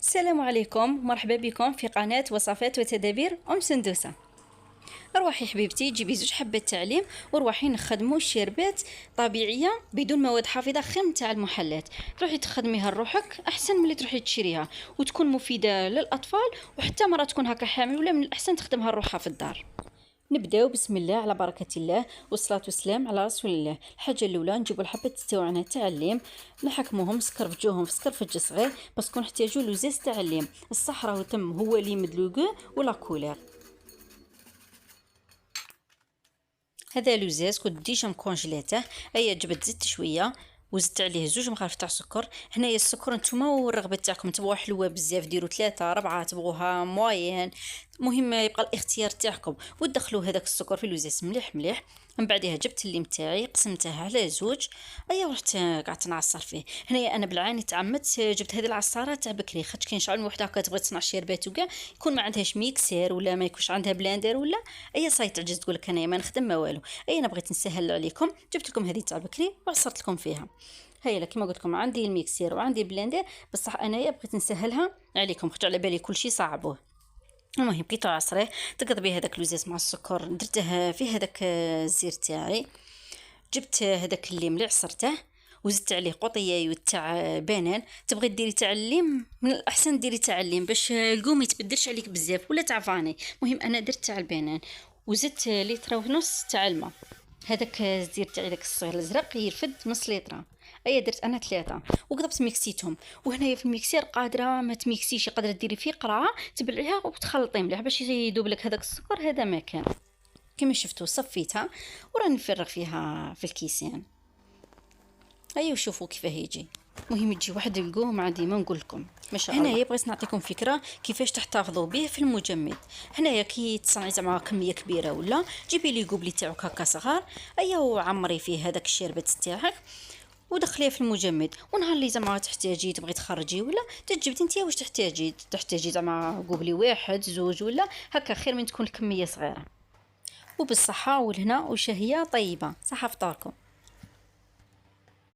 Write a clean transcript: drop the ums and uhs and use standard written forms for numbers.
السلام عليكم، مرحبا بكم في قناة وصفات وتدابير سندوسة. اروحي حبيبتي جيبي زوج حبات تعليم وروحي نخدمو شربات طبيعيه بدون مواد حافظه خير تاع المحلات. تروحي تخدميها لروحك احسن ملي تروحي تشريها، وتكون مفيده للاطفال، وحتى مرة تكون هكا حامل ولا من الاحسن تخدمها لروحها في الدار. نبداو بسم الله على بركه الله والصلاه والسلام على رسول الله. الحاجه الاولى نجيبوا الحبات تاعنا تاع الليم، نحكموهم سكرفجوهم في سكرفج صغير باسكو نحتاجو لوزاز تاع الليم. الصح راهو تم هو اللي مدلوغو ولا كولير. هذا لوزاز كنت ديجا مكونجلاته. ايا جبت زدت شويه وزدت عليه زوج مغارف تاع سكر. هنايا السكر نتوما والرغبه تاعكم، تبغوا حلوه بزاف ديروا 3 4، تبغوها موين، المهم يبقى الاختيار تاعكم. وتدخلوا هذاك السكر في اللوزاز مليح مليح. من بعدها جبت الليم تاعي قسمته على زوج. ايا ورحت قعدت نعصر فيه. هنايا انا بالعاني تعمدت جبت هذه العصاره تاع بكري، خاطر كاين شعل وحده هكا تبغي تصنع شيربات وكاع يكون ما عندهاش ميكسير ولا ما يكونش عندها بلاندر ولا اي صاي تعجز تقول لك انايا ما نخدم ما والو. اي انا بغيت نسهل عليكم جبت لكم هذه تاع بكري وعصرت لكم فيها. هيا كما قلت لكم عندي الميكسير وعندي البلندر، بصح انايا بغيت نسهلها عليكم خاطر على بالي كل شيء صعبوه. المهم كي تعصريه تقضبي هذاك اللوزاز مع السكر، درته في هذاك الزير تاعي. جبت هذاك الليم اللي عصرته وزدت عليه قطيايو تاع بنان. تبغي ديري تاع الليم من الاحسن ديري تاع الليم باش القوم يتبدلش عليك بزاف، ولا تاع فاني. المهم انا درت تاع البنان وزدت لتر ونص تاع الماء. هذاك الزير تاعي داك الصغير الازرق يرفد نص لتر. ايا درت انا 3 وقضبت ميكسيتهم. وهنايا في الميكسير قادره ما تميكسيش، قادره ديري فيه قرعه تبلعيها وتخلطي مليح باش يذوب لك هذاك السكر. هذا ما كان كما شفتوا صفيتها وراني نفرغ فيها في الكيسين. ايوا شوفوا كيفاه يجي. مهم يجي واحد القوم مع ديما نقول لكم ما شاء الله. هنايا بغيت نعطيكم فكره كيفاش تحتفظوا به في المجمد. هنايا كي تصنعي زعما كميه كبيره ولا جيبي لي قوبلي تاعك هكا صغار، ايا وعمري فيه هذاك الشربت تاعك ودخليه في المجمد. ونهار اللي زعما تحتاجي تبغي تخرجي ولا تجبدي نتيا واش تحتاجي زعما قوبلي واحد زوج ولا هكا، خير من تكون الكميه صغيره. وبالصحه والهنا وشهيه طيبه. صحه فطاركم.